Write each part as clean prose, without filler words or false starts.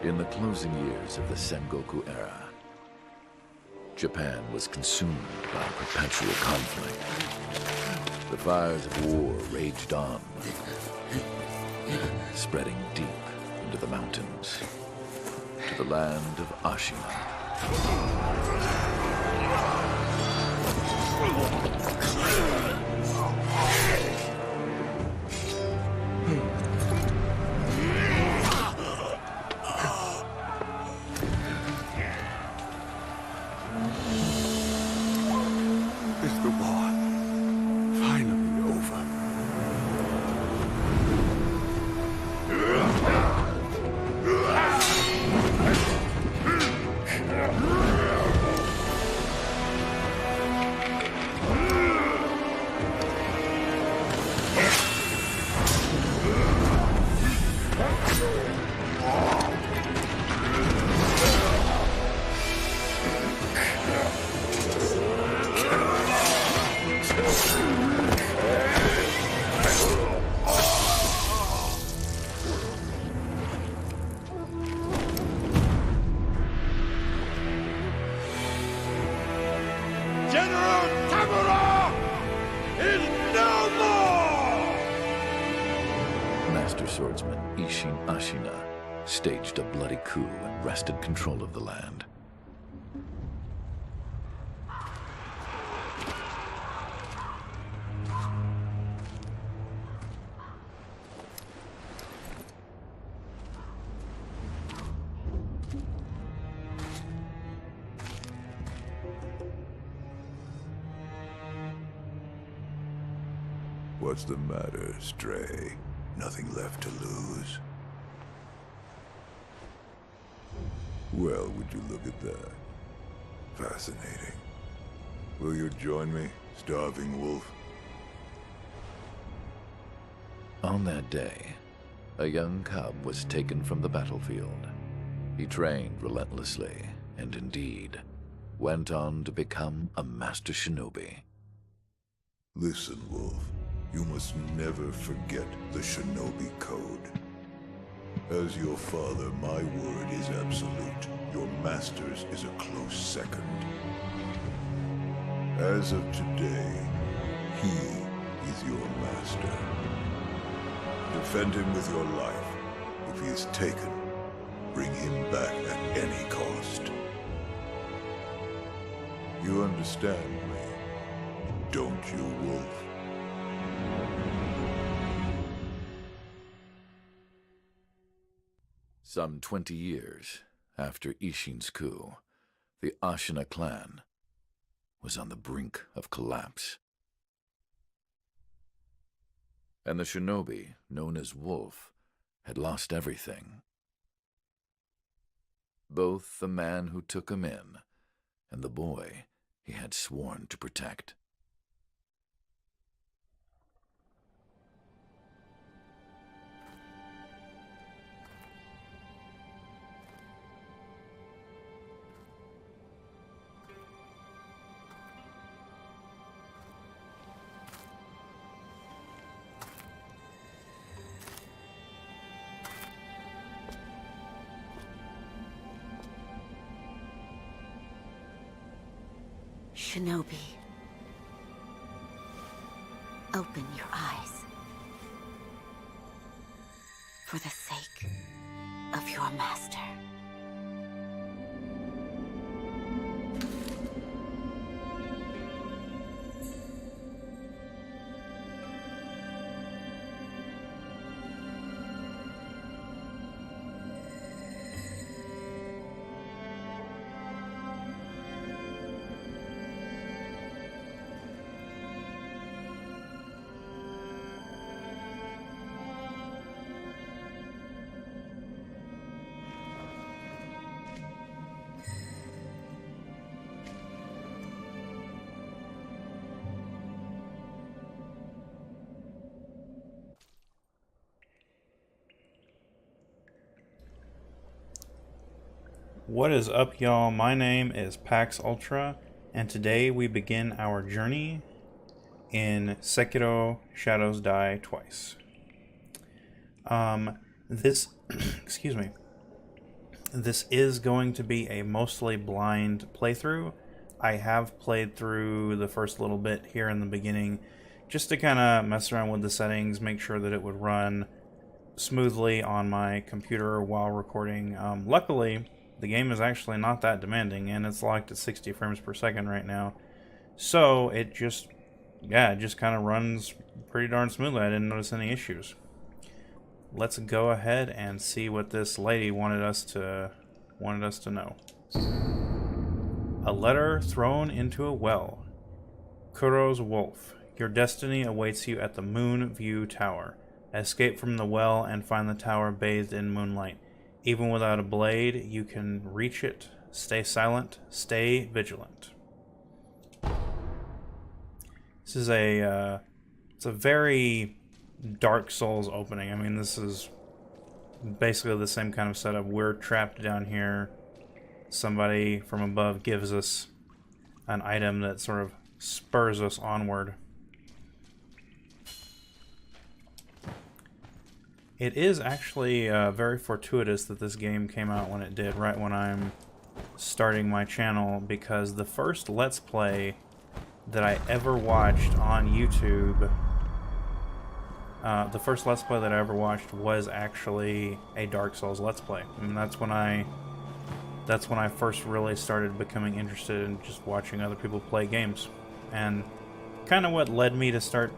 In the closing years of the Sengoku era, Japan was consumed by perpetual conflict. The fires of war raged on, spreading deep into the mountains, to the land of Ashina. Is the war finally over? Master swordsman Isshin Ashina staged a bloody coup and wrested control of the land. What's the matter, Stray? Nothing left to lose? Well, would you look at that? Fascinating. Will you join me, starving wolf? On that day, a young cub was taken from the battlefield. He trained relentlessly, and indeed, went on to become a master shinobi. Listen, Wolf. You must never forget the shinobi code. As your father, my word is absolute. Your master's is a close second. As of today, he is your master. Defend him with your life. If he is taken, bring him back at any cost. You understand me, don't you, Wolf? Some 20 years after Isshin's coup, the Ashina clan was on the brink of collapse. And the shinobi, known as Wolf, had lost everything. Both the man who took him in and the boy he had sworn to protect. Shinobi, open your eyes. For the sake of your master. What is up, y'all? My name is Pax Ultra, and today we begin our journey in Sekiro Shadows Die Twice. This excuse me. This is going to be a mostly blind playthrough. I have played through the first little bit here in the beginning just to kind of mess around with the settings, make sure that it would run smoothly on my computer while recording. Luckily, the game is actually not that demanding, and it's locked at 60 frames per second right now. So it just kind of runs pretty darn smoothly. I didn't notice any issues. Let's go ahead and see what this lady wanted us to know. A letter thrown into a well. Kuro's wolf. Your destiny awaits you at the Moon View Tower. Escape from the well and find the tower bathed in moonlight. Even without a blade, you can reach it. Stay silent. Stay vigilant. This is it's a very Dark Souls opening. I mean, this is basically the same kind of setup. We're trapped down here. Somebody from above gives us an item that sort of spurs us onward. It is actually very fortuitous that this game came out when it did, right when I'm starting my channel, because the first Let's Play that I ever watched on YouTube, was actually a Dark Souls Let's Play. I mean, that's when I first really started becoming interested in just watching other people play games, and kind of what led me to start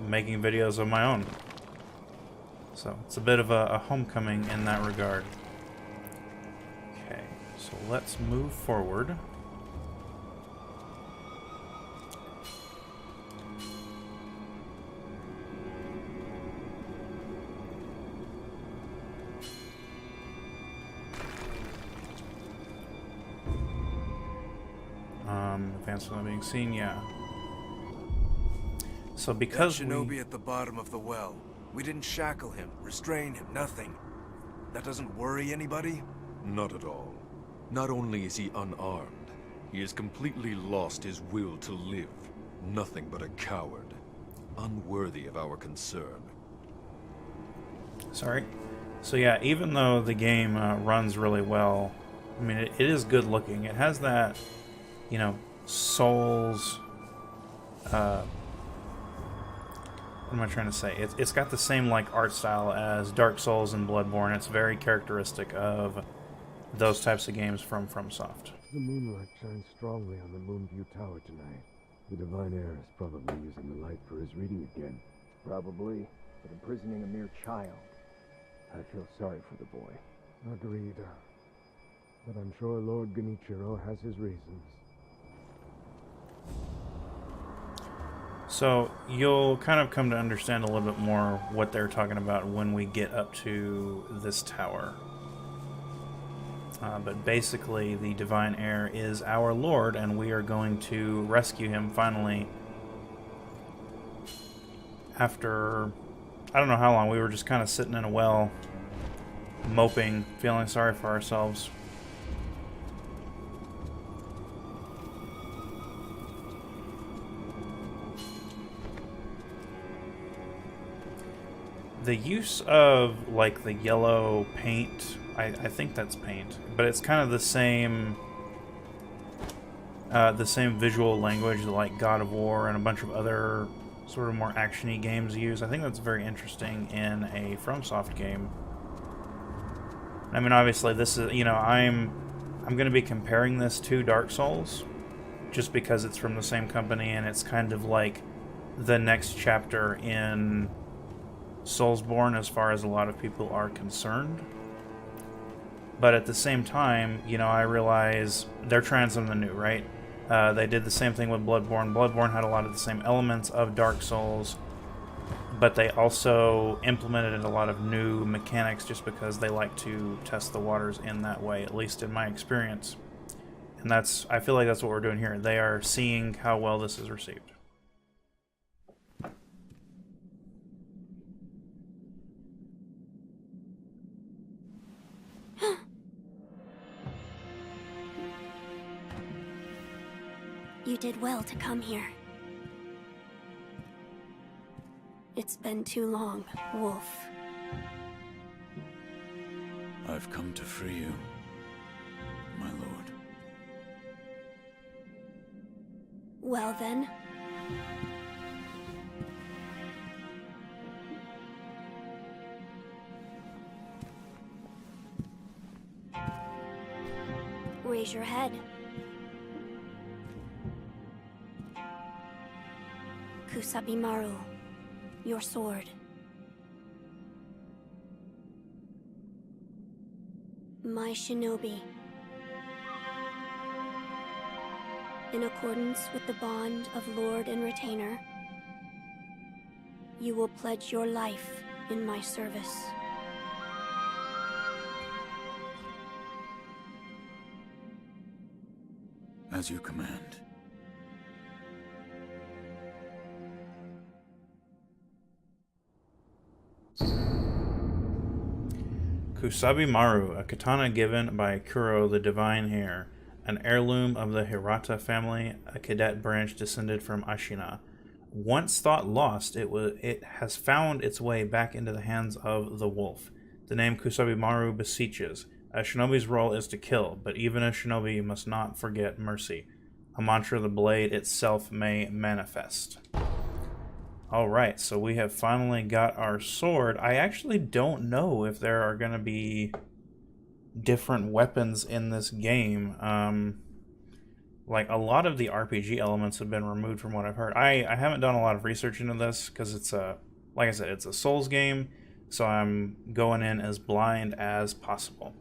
making videos of my own. So it's a bit of a homecoming in that regard. Okay, so let's move forward. Advanced without being seen, yeah. So because that shinobi at the bottom of the well, we didn't shackle him, restrain him, nothing. That doesn't worry anybody? Not at all. Not only is he unarmed, he has completely lost his will to live. Nothing but a coward. Unworthy of our concern. Sorry. So yeah, even though the game runs really well, I mean, it is good looking. It has that, you know, Souls, what am I trying to say? It's got the same like art style as Dark Souls and Bloodborne. It's very characteristic of those types of games from FromSoft. The moonlight shines strongly on the Moonview Tower tonight. The Divine Heir is probably using the light for his reading again. Probably, but imprisoning a mere child. I feel sorry for the boy. Agreed. But I'm sure Lord Genichiro has his reasons. So you'll kind of come to understand a little bit more what they're talking about when we get up to this tower. But basically, the Divine Heir is our Lord, and we are going to rescue him finally. After, I don't know how long, we were just kind of sitting in a well, moping, feeling sorry for ourselves. The use of, like, the yellow paint, I think that's paint, but it's kind of the same visual language that, like, God of War and a bunch of other sort of more action-y games use. I think that's very interesting in a FromSoft game. I mean, obviously, this is, you know, I'm going to be comparing this to Dark Souls, just because it's from the same company, and it's kind of like the next chapter in Soulsborne as far as a lot of people are concerned. But at the same time, you know, I realize they're trying something new, right? They did the same thing with Bloodborne. Bloodborne had a lot of the same elements of Dark Souls, but they also implemented a lot of new mechanics just because they like to test the waters in that way, at least in my experience. And I feel like that's what we're doing here. They are seeing how well this is received. You did well to come here. It's been too long, Wolf. I've come to free you. Well then. Raise your head. Kusabimaru, your sword. My shinobi. In accordance with the bond of Lord and Retainer, you will pledge your life in my service. As you command. Kusabimaru, a katana given by Kuro the Divine Hair, an heirloom of the Hirata family, a cadet branch descended from Ashina. Once thought lost, it has found its way back into the hands of the wolf. The name Kusabimaru beseeches. A shinobi's role is to kill, but even a shinobi must not forget mercy. A mantra the blade itself may manifest. Alright, so we have finally got our sword. I actually don't know if there are going to be different weapons in this game. Like, a lot of the RPG elements have been removed from what I've heard. I haven't done a lot of research into this, because it's like I said, it's a Souls game, so I'm going in as blind as possible.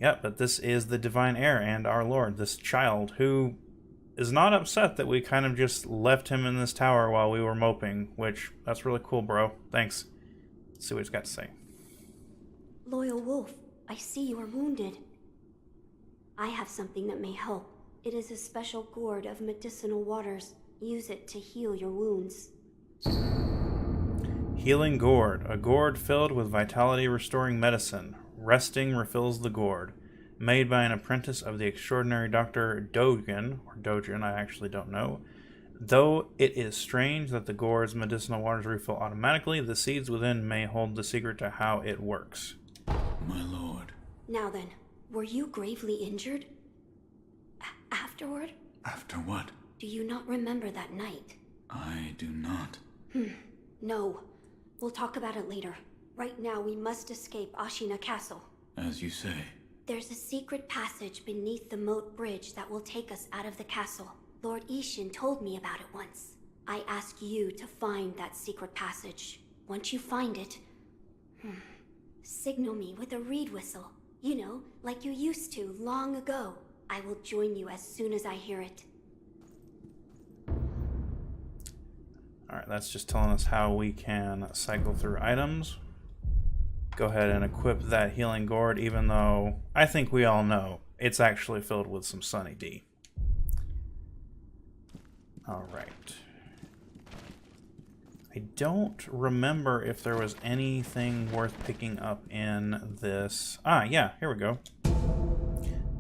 Yep, but this is the Divine Heir and our Lord, this child, who is not upset that we kind of just left him in this tower while we were moping, which, that's really cool, bro. Thanks. Let's see what he's got to say. Loyal Wolf, I see you are wounded. I have something that may help. It is a special gourd of medicinal waters. Use it to heal your wounds. Healing Gourd. A gourd filled with vitality-restoring medicine. Resting refills the gourd. Made by an apprentice of the extraordinary Dr. Dogen, or Dogen, I actually don't know. Though it is strange that the gourd's medicinal waters refill automatically, the seeds within may hold the secret to how it works. My lord. Now then, were you gravely injured? Afterward? After what? Do you not remember that night? I do not. No. We'll talk about it later. Right now, we must escape Ashina Castle. As you say. There's a secret passage beneath the moat bridge that will take us out of the castle. Lord Ishin told me about it once. I ask you to find that secret passage. Once you find it, signal me with a reed whistle. You know, like you used to long ago. I will join you as soon as I hear it. Alright, that's just telling us how we can cycle through items. Go ahead and equip that healing gourd, even though I think we all know it's actually filled with some Sunny D. Alright. I don't remember if there was anything worth picking up in this. Ah, yeah, here we go.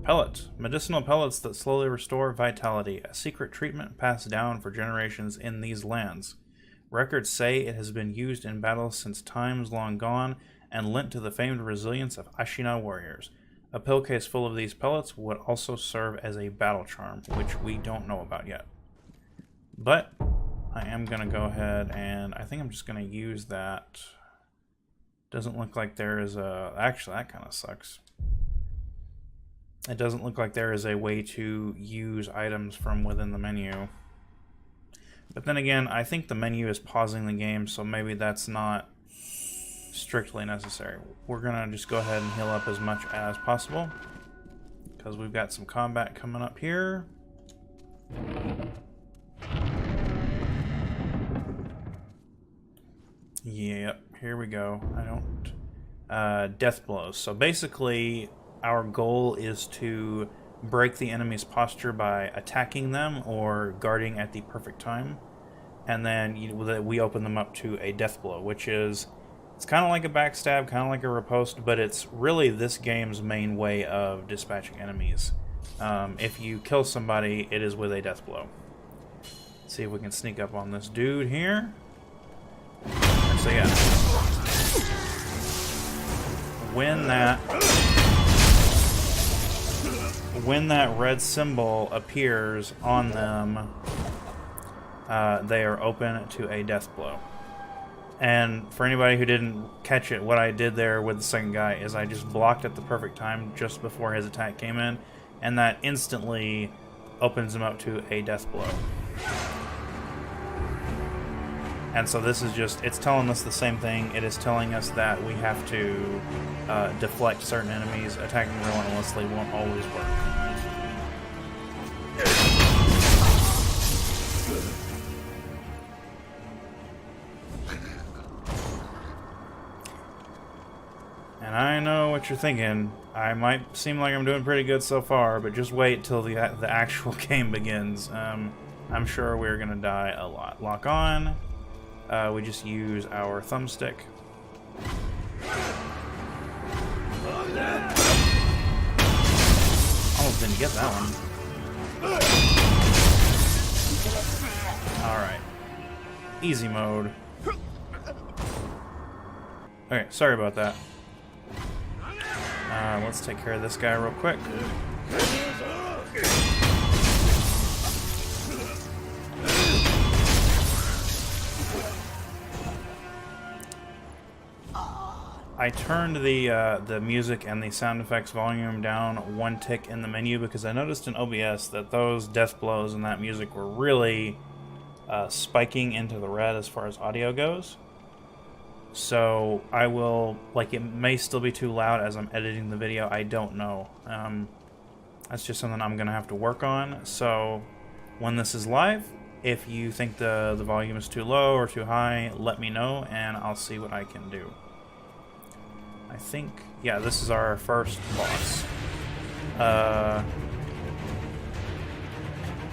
Pellet. Medicinal pellets that slowly restore vitality. A secret treatment passed down for generations in these lands. Records say it has been used in battles since times long gone and lent to the famed resilience of Ashina warriors. A pill case full of these pellets would also serve as a battle charm, which we don't know about yet. But I am going to go ahead and I think I'm just going to use that. Doesn't look like there is a... Actually, that kind of sucks. It doesn't look like there is a way to use items from within the menu. But then again, I think the menu is pausing the game, so maybe that's not strictly necessary. We're gonna just go ahead and heal up as much as possible, because we've got some combat coming up here. Yep, here we go. Death blows. So basically, our goal is to break the enemy's posture by attacking them or guarding at the perfect time. And then we open them up to a death blow, which is, it's kind of like a backstab, kind of like a riposte, but it's really this game's main way of dispatching enemies. If you kill somebody, it is with a death blow. Let's see if we can sneak up on this dude here. So yeah. When that red symbol appears on them, they are open to a death blow. And for anybody who didn't catch it, what I did there with the second guy is I just blocked at the perfect time just before his attack came in, and that instantly opens him up to a death blow. And so this is just, it's telling us the same thing. It is telling us that we have to deflect certain enemies. Attacking relentlessly won't always work. And I know what you're thinking. I might seem like I'm doing pretty good so far, but just wait till the actual game begins. I'm sure we're gonna die a lot. Lock on. We just use our thumbstick. Almost didn't get that one. Alright. Easy mode. Okay, sorry about that. Let's take care of this guy real quick. I turned the music and the sound effects volume down one tick in the menu because I noticed in OBS that those death blows and that music were really spiking into the red as far as audio goes. So I will, like, it may still be too loud as I'm editing the video, I don't know. That's just something I'm gonna have to work on. So when this is live, if you think the volume is too low or too high, let me know and I'll see what I can do. I think, yeah, this is our first boss.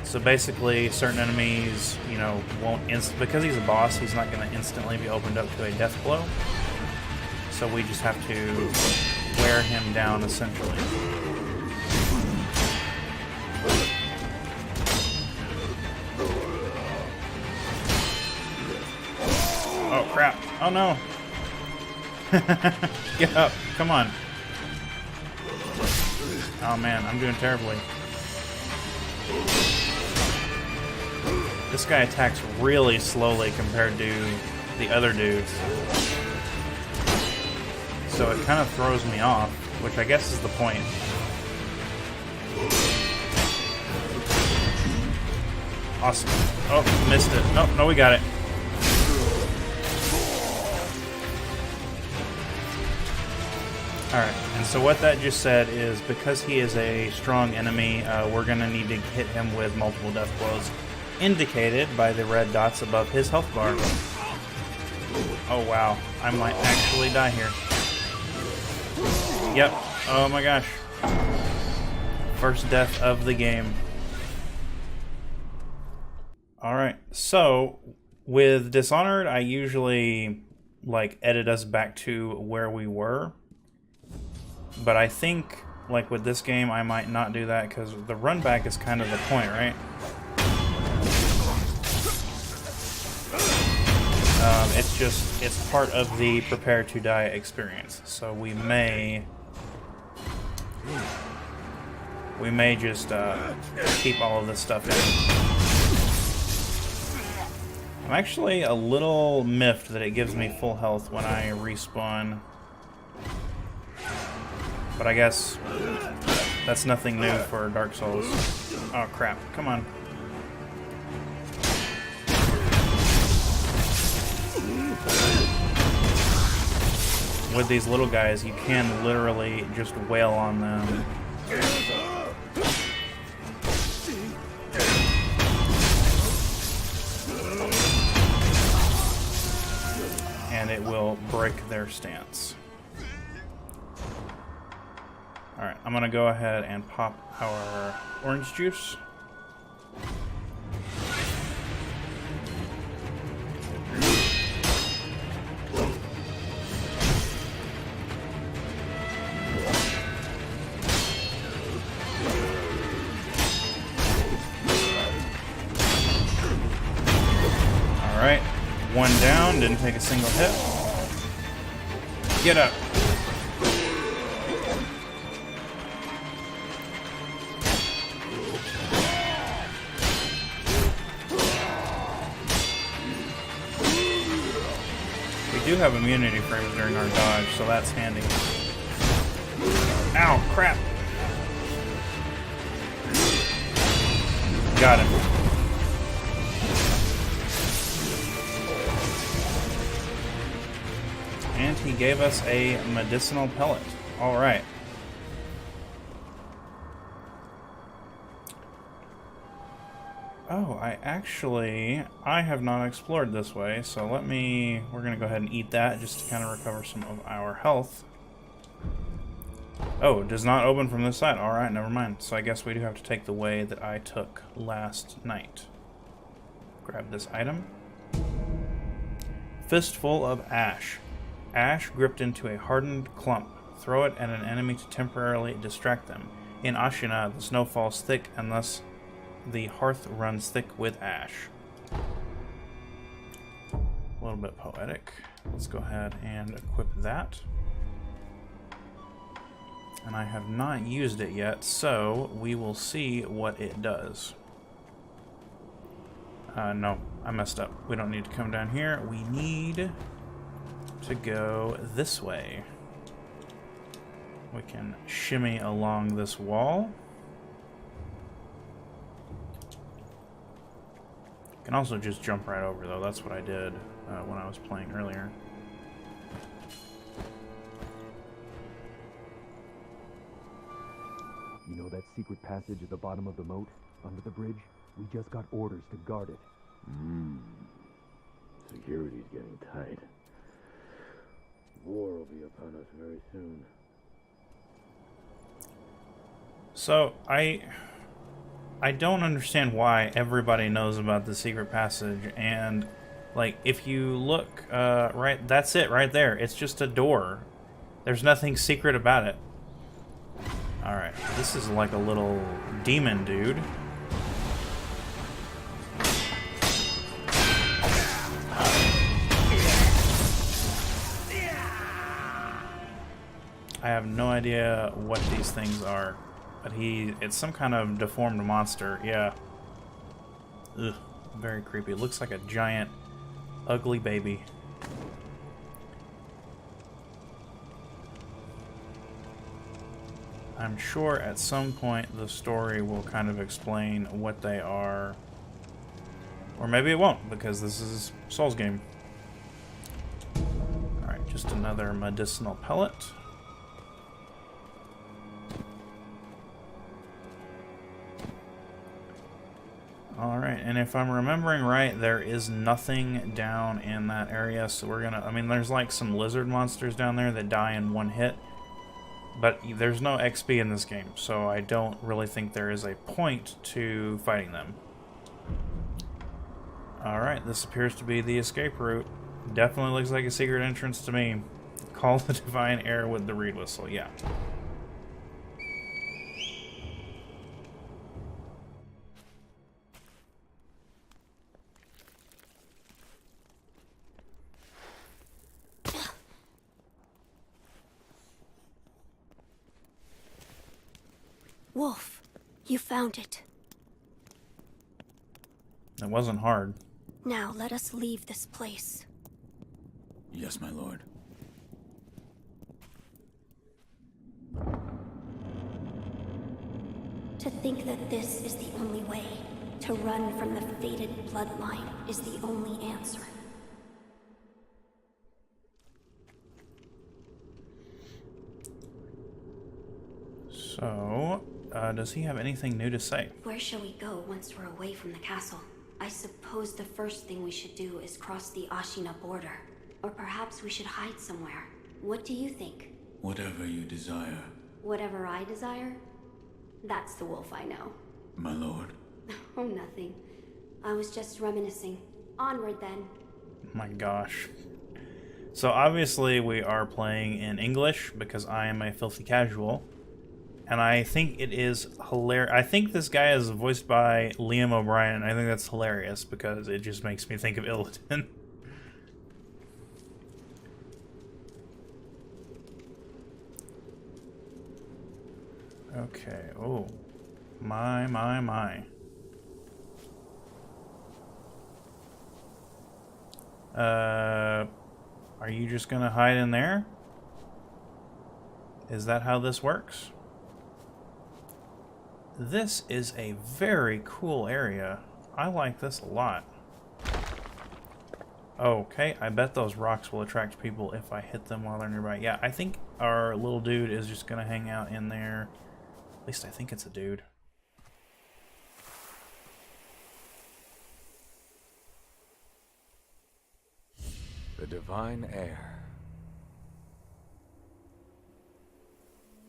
So basically, certain enemies, you know, won't because he's a boss, he's not going to instantly be opened up to a death blow. So we just have to wear him down, essentially. Oh, crap. Oh, no. Get up. Come on. Oh, man, I'm doing terribly. This guy attacks really slowly compared to the other dudes. So it kind of throws me off, which I guess is the point. Awesome. Oh, missed it. Oh, no, we got it. Alright, and so what that just said is because he is a strong enemy, we're going to need to hit him with multiple death blows, indicated by the red dots above his health bar. Oh wow, I might actually die here. Yep, oh my gosh. First death of the game. Alright, so with Dishonored, I usually like edit us back to where we were. But I think, like with this game, I might not do that because the run back is kind of the point, right? It's part of the prepare to die experience. So we may just keep all of this stuff in. I'm actually a little miffed that it gives me full health when I respawn. But I guess that's nothing new for Dark Souls. Oh crap, come on. With these little guys, you can literally just wail on them. And it will break their stance. Alright, I'm gonna go ahead and pop our orange juice. Alright, one down, didn't take a single hit. Get up. do have immunity frames during our dodge, so that's handy. Ow, crap! Got him. And he gave us a medicinal pellet. Alright. Oh, I have not explored this way, so we're gonna go ahead and eat that just to kind of recover some of our health. Oh, it does not open from this side. Alright, never mind. So I guess we do have to take the way that I took last night. Grab this item. Fistful of ash. Ash gripped into a hardened clump. Throw it at an enemy to temporarily distract them. In Ashina, the snow falls thick and thus the hearth runs thick with ash. A little bit poetic. Let's go ahead and equip that. And I have not used it yet, so we will see what it does. No, I messed up. We don't need to come down here. We need to go this way. We can shimmy along this wall. Can also just jump right over, though. That's what I did when I was playing earlier. You know that secret passage at the bottom of the moat, under the bridge? We just got orders to guard it. Security's getting tight. War will be upon us very soon. So, I don't understand why everybody knows about the secret passage, and, like, if you look, right, that's it right there. It's just a door. There's nothing secret about it. Alright, this is like a little demon dude. I have no idea what these things are, but it's some kind of deformed monster, yeah. Ugh, very creepy. It looks like a giant, ugly baby. I'm sure at some point the story will kind of explain what they are. Or maybe it won't, because this is a Souls game. Alright, just another medicinal pellet. Alright, and if I'm remembering right, there is nothing down in that area, so we're gonna... I mean, there's like some lizard monsters down there that die in one hit, but there's no XP in this game, so I don't really think there is a point to fighting them. Alright, this appears to be the escape route. Definitely looks like a secret entrance to me. Call the divine air with the reed whistle, yeah. Wolf, you found it. It wasn't hard. Now let us leave this place. Yes, my lord. To think that this is the only way, to run from the fated bloodline, is the only answer. So, does he have anything new to say? Where shall we go once we're away from the castle? I suppose the first thing we should do is cross the Ashina border. Or perhaps we should hide somewhere. What do you think? Whatever you desire. Whatever I desire? That's the wolf I know. My lord. Oh, nothing. I was just reminiscing. Onward, then. My gosh. So obviously we are playing in English because I am a filthy casual. And I think it is hilarious. I think this guy is voiced by Liam O'Brien. I think that's hilarious because it just makes me think of Illidan. Okay. Oh. My. Are you just gonna hide in there? Is that how this works? This is a very cool area. I like this a lot. Okay, I bet those rocks will attract people if I hit them while they're nearby. Yeah, I think our little dude is just gonna hang out in there. At least I think it's a dude. The divine heir.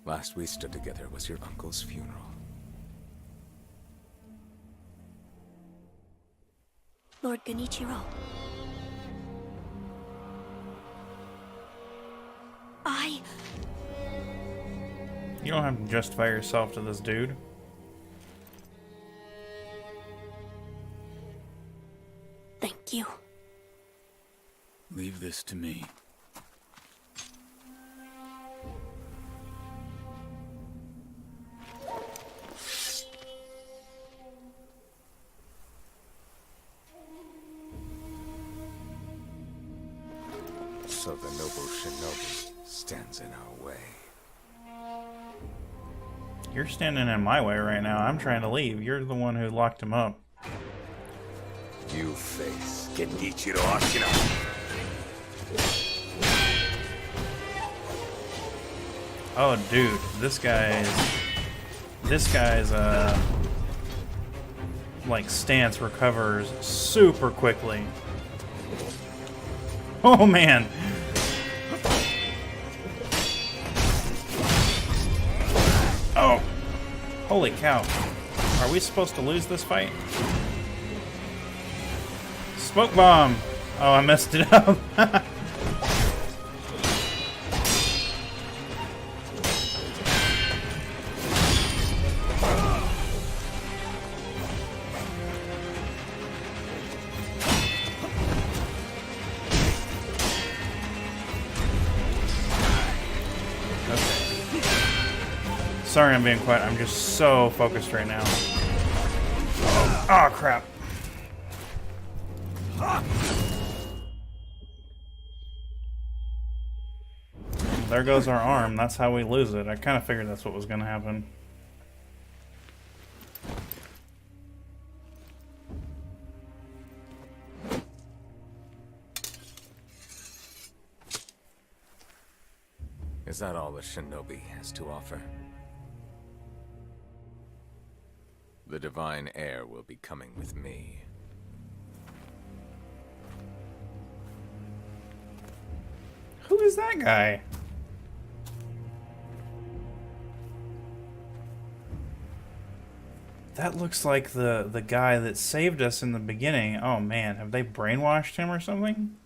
Last we stood together was your uncle's funeral. Lord Genichiro. You don't have to justify yourself to this dude. Thank you. Leave this to me. So the noble shinobi stands in our way. You're standing in my way right now. I'm trying to leave. You're the one who locked him up. You face Genichiro Ashina. Oh, dude, this guy's like stance recovers super quickly. Oh man. Oh. Holy cow. Are we supposed to lose this fight? Smoke bomb. Oh, I messed it up. Sorry I'm being quiet. I'm just so focused right now. Oh, crap. There goes our arm. That's how we lose it. I kind of figured that's what was going to happen. Is that all the shinobi has to offer? The divine heir will be coming with me. Who is that guy? That looks like the guy that saved us in the beginning. Oh man, have they brainwashed him or something?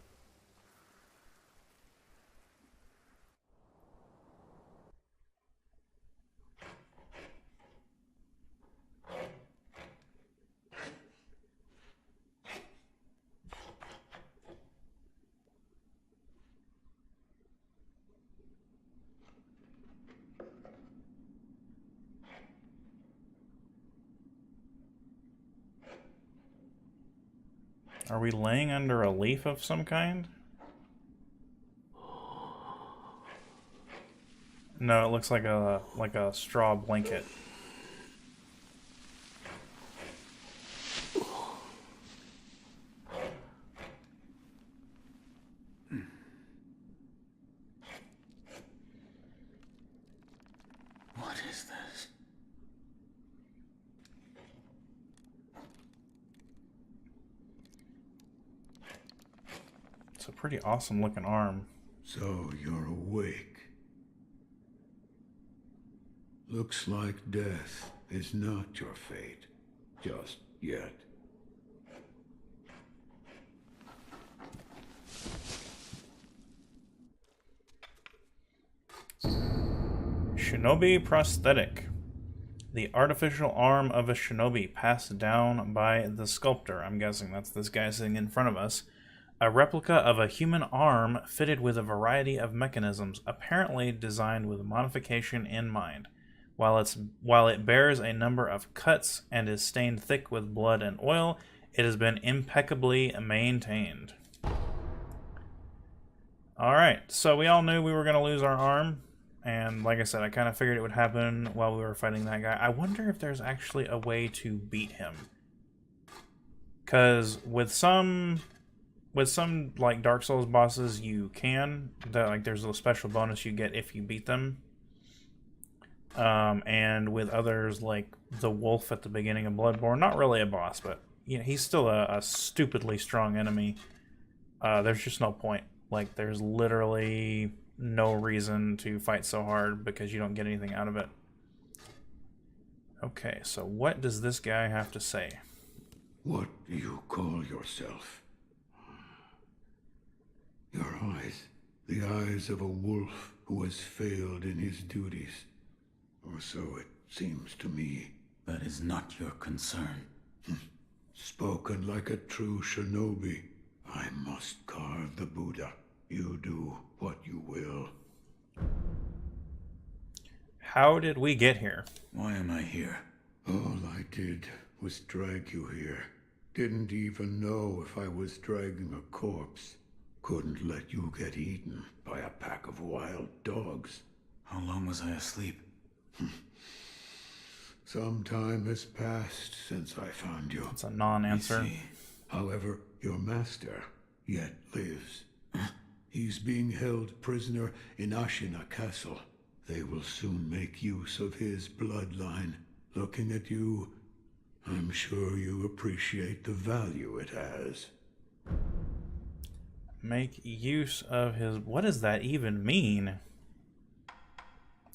Are we laying under a leaf of some kind? No, it looks like a straw blanket. What is this? It's a pretty awesome looking arm. So you're awake. Looks like death is not your fate, just yet. Shinobi prosthetic. The artificial arm of a shinobi passed down by the sculptor. I'm guessing that's this guy sitting in front of us. A replica of a human arm fitted with a variety of mechanisms, apparently designed with modification in mind. While it bears a number of cuts and is stained thick with blood and oil, it has been impeccably maintained. Alright, so we all knew we were going to lose our arm. And like I said, I kind of figured it would happen while we were fighting that guy. I wonder if there's actually a way to beat him. Because with some like Dark Souls bosses, you can. Like there's a special bonus you get if you beat them. And with others, like the wolf at the beginning of Bloodborne, not really a boss, but you know, he's still a stupidly strong enemy. There's just no point. Like, there's literally no reason to fight so hard because you don't get anything out of it. Okay, so what does this guy have to say? What do you call yourself? Your eyes. The eyes of a wolf who has failed in his duties. Or so it seems to me. That is not your concern. Spoken like a true shinobi. I must carve the Buddha. You do what you will. How did we get here? Why am I here? All I did was drag you here. Didn't even know if I was dragging a corpse. Couldn't let you get eaten by a pack of wild dogs. How long was I asleep? Some time has passed since I found you. It's a non-answer. However, your master yet lives. He's being held prisoner in Ashina Castle. They will soon make use of his bloodline. Looking at you, I'm sure you appreciate the value it has. Make use of his... What does that even mean?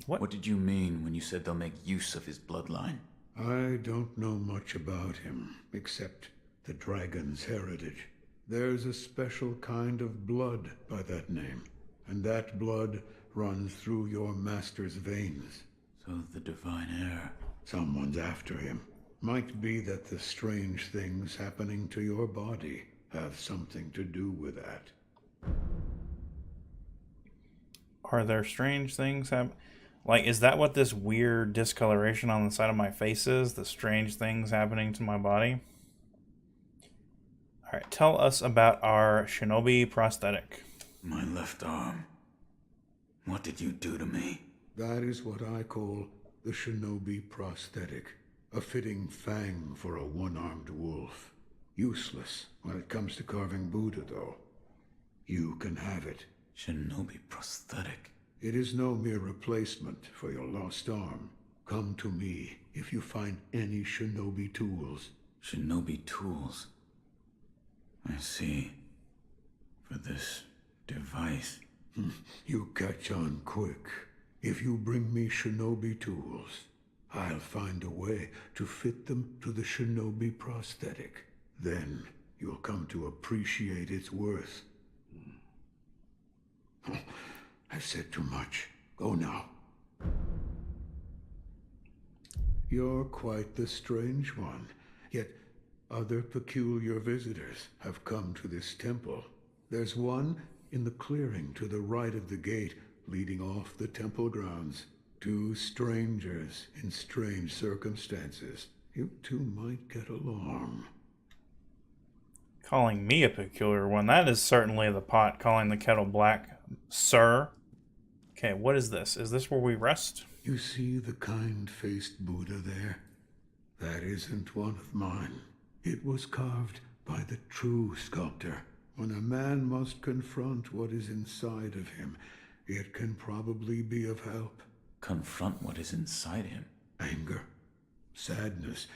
What did you mean when you said they'll make use of his bloodline? I don't know much about him, except the dragon's heritage. There's a special kind of blood by that name, and that blood runs through your master's veins. So the divine heir... Someone's after him. Might be that the strange things happening to your body have something to do with that. Are there strange things happening? Like, is that what this weird discoloration on the side of my face is? The strange things happening to my body? Alright, tell us about our shinobi prosthetic. My left arm. What did you do to me? That is what I call the shinobi prosthetic. A fitting fang for a one-armed wolf. Useless when it comes to carving Buddha, though. You can have it. Shinobi prosthetic? It is no mere replacement for your lost arm. Come to me if you find any shinobi tools. Shinobi tools? I see. For this device. You catch on quick. If you bring me shinobi tools, I'll find a way to fit them to the shinobi prosthetic. Then you'll come to appreciate its worth. I've said too much. Go now. You're quite the strange one, yet other peculiar visitors have come to this temple. There's one in the clearing to the right of the gate leading off the temple grounds. Two strangers in strange circumstances. You two might get along. Calling me a peculiar one. That is certainly the pot calling the kettle black, sir. Okay, what is this? Is this where we rest? You see the kind-faced Buddha there? That isn't one of mine. It was carved by the true sculptor. When a man must confront what is inside of him, it can probably be of help. Confront what is inside him? Anger, sadness,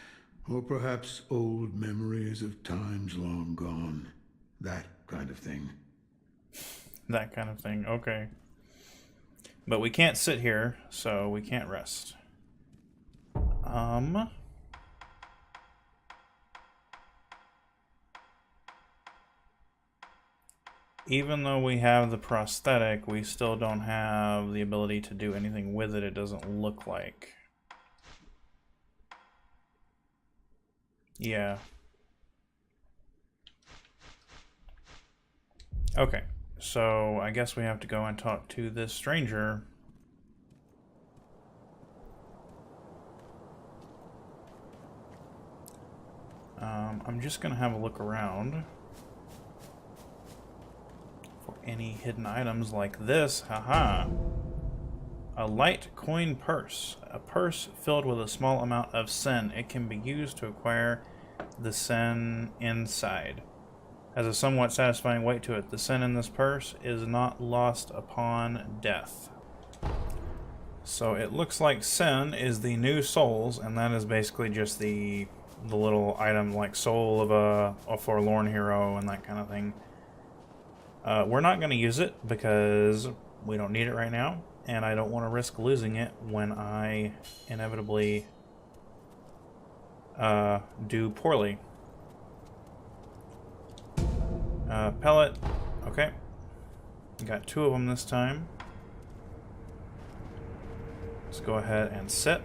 or perhaps old memories of times long gone. That kind of thing. That kind of thing, okay. But we can't sit here, so we can't rest. Even though we have the prosthetic, we still don't have the ability to do anything with it, it doesn't look like. Yeah. Okay, so I guess we have to go and talk to this stranger. I'm just gonna have a look around for any hidden items like this. Haha. A light coin purse. A purse filled with a small amount of sen. It can be used to acquire the sen inside. Has a somewhat satisfying weight to it. The sen in this purse is not lost upon death. So it looks like sen is the new souls, and that is basically just the little item like soul of a forlorn hero and that kind of thing. We're not going to use it because we don't need it right now, and I don't want to risk losing it when I inevitably do poorly. Pellet. Okay. Got 2 of them this time. Let's go ahead and sit.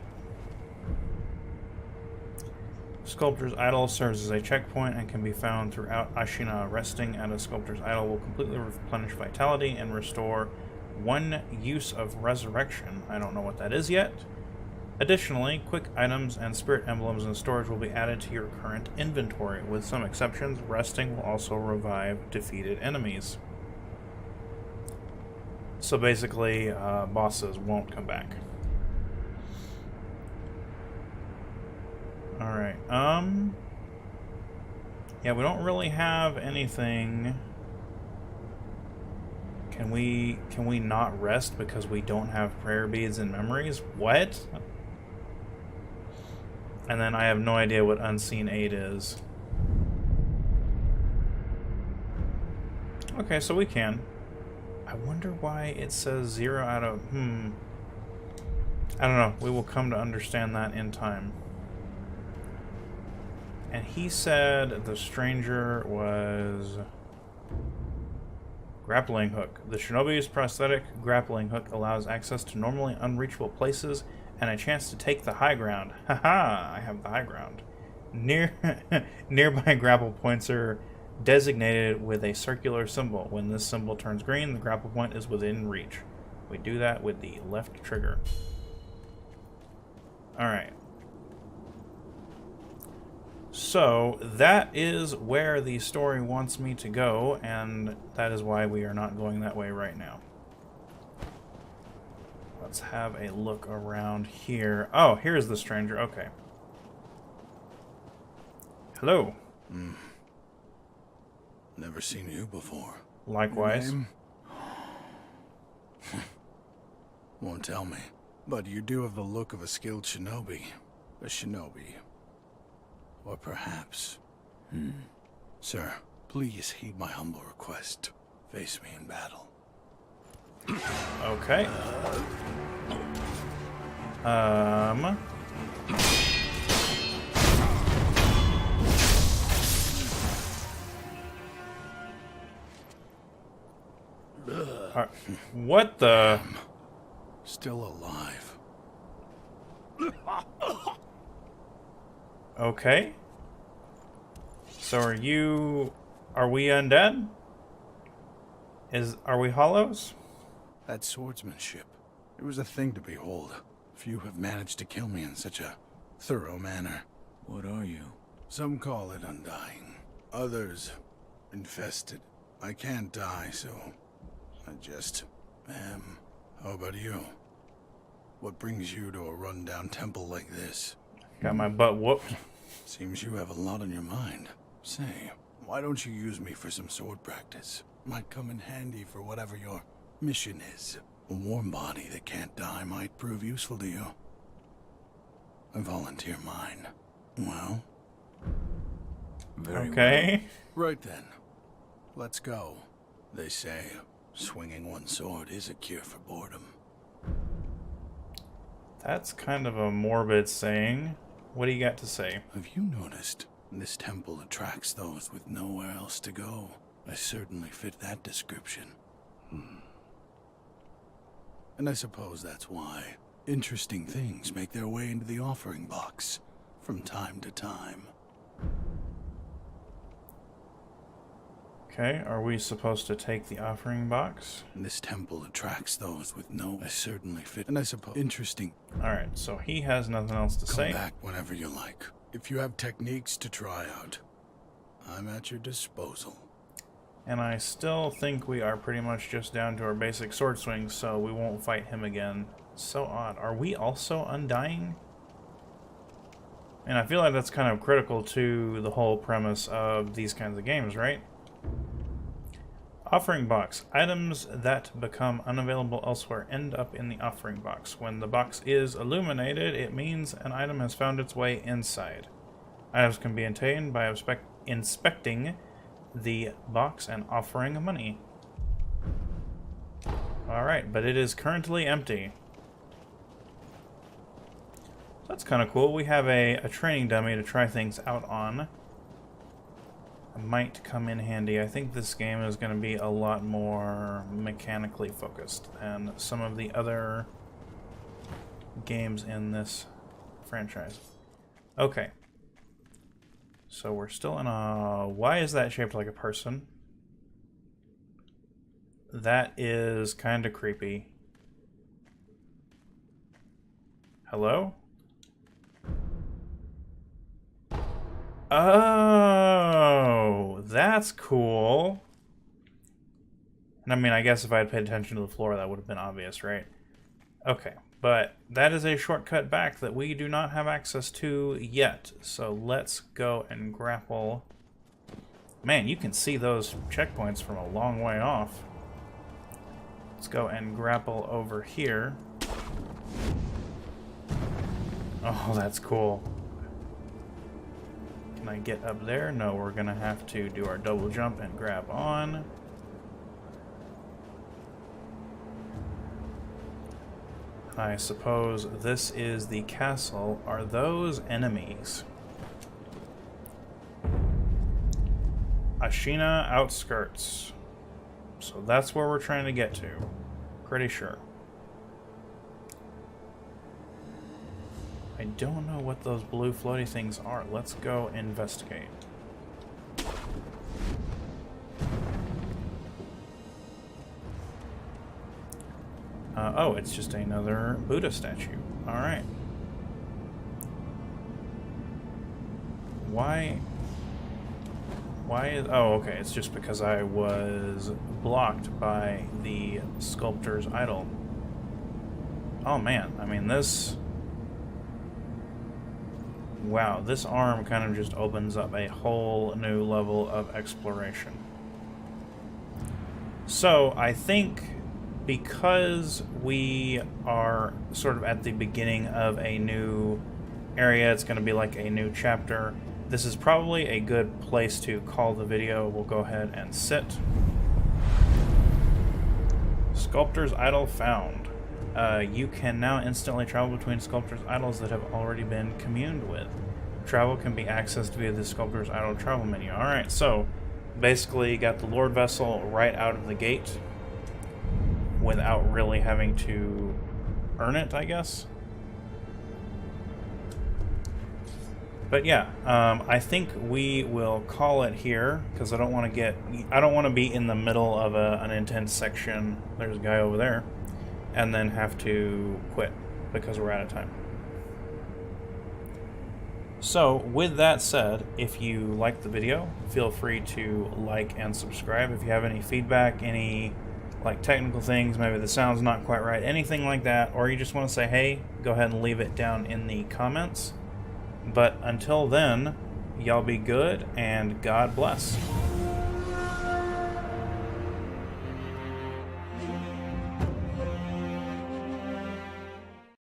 Sculptor's Idol serves as a checkpoint and can be found throughout Ashina. Resting at a Sculptor's Idol will completely replenish vitality and restore 1 use of resurrection. I don't know what that is yet. Additionally, quick items and spirit emblems in storage will be added to your current inventory. With some exceptions, resting will also revive defeated enemies. So basically, bosses won't come back. Alright, yeah, we don't really have anything. Can we not rest because we don't have prayer beads and memories? What? And then I have no idea what unseen aid is. Okay, so we can. I wonder why it says 0 out of... I don't know. We will come to understand that in time. And he said the stranger was... Grappling hook. The Shinobi's prosthetic grappling hook allows access to normally unreachable places and a chance to take the high ground. Haha, I have the high ground. Nearby grapple points are designated with a circular symbol. When this symbol turns green, the grapple point is within reach. We do that with the left trigger. Alright. So, that is where the story wants me to go, and that is why we are not going that way right now. Let's have a look around here. Oh, here's the stranger. Okay. Hello. Never seen you before. Likewise. Won't tell me. But you do have the look of a skilled shinobi. A shinobi. Or perhaps... Sir, please heed my humble request. Face me in battle. Okay. What the... Still alive. Okay. So are we undead? Are we hollows? That swordsmanship. It was a thing to behold. Few have managed to kill me in such a thorough manner. What are you? Some call it undying. Others, infested. I can't die, so I just am. How about you? What brings you to a rundown temple like this? Got my butt whooped. Seems you have a lot on your mind. Say, why don't you use me for some sword practice? Might come in handy for whatever your mission is. A warm body that can't die might prove useful to you. I volunteer mine. Well? Very okay. Well. Right then. Let's go. They say swinging one sword is a cure for boredom. That's kind of a morbid saying. What do you got to say? Have you noticed? This temple attracts those with nowhere else to go. I certainly fit that description. And I suppose that's why interesting things make their way into the offering box from time to time. Okay, are we supposed to take the offering box? This temple attracts those with no... I certainly fit, and I suppose... Interesting. Alright, so he has nothing else to say. Come back whenever you like. If you have techniques to try out, I'm at your disposal. And I still think we are pretty much just down to our basic sword swings, so we won't fight him again. So odd. Are we also undying? And I feel like that's kind of critical to the whole premise of these kinds of games, right? Offering box. Items that become unavailable elsewhere end up in the offering box. When the box is illuminated, it means an item has found its way inside. Items can be obtained by inspecting the box and offering money. Alright, but it is currently empty. That's kind of cool. We have a training dummy to try things out on. It might come in handy. I think this game is going to be a lot more mechanically focused than some of the other games in this franchise. Okay. So we're still in a... Why is that shaped like a person? That is kind of creepy. Hello? Oh, that's cool. And I mean, I guess if I had paid attention to the floor, that would have been obvious, right? Okay, but that is a shortcut back that we do not have access to yet. So let's go and grapple. Man, you can see those checkpoints from a long way off. Let's go and grapple over here. Oh, that's cool. Can I get up there? No, we're gonna have to do our double jump and grab on. I suppose this is the castle. Are those enemies? Ashina outskirts. So that's where we're trying to get to. Pretty sure. I don't know what those blue floaty things are. Let's go investigate. Oh, it's just another Buddha statue. Alright. Why is... Oh, okay. It's just because I was blocked by the sculptor's idol. Oh, man. I mean, this... Wow, this arm kind of just opens up a whole new level of exploration. So, I think because we are sort of at the beginning of a new area, it's going to be like a new chapter, this is probably a good place to call the video. We'll go ahead and sit. Sculptor's idol found. You can now instantly travel between sculptor's idols that have already been communed with. Travel can be accessed via the sculptor's idol travel menu. Alright, so basically you got the Lord Vessel right out of the gate without really having to earn it, I guess. But yeah, I think we will call it here because I don't want to be in the middle of an intense section. There's a guy over there. And then have to quit because we're out of time. So, with that said, if you liked the video, feel free to like and subscribe. If you have any feedback, any like technical things, maybe the sound's not quite right, anything like that, or you just want to say hey, go ahead and leave it down in the comments. But until then, y'all be good and God bless.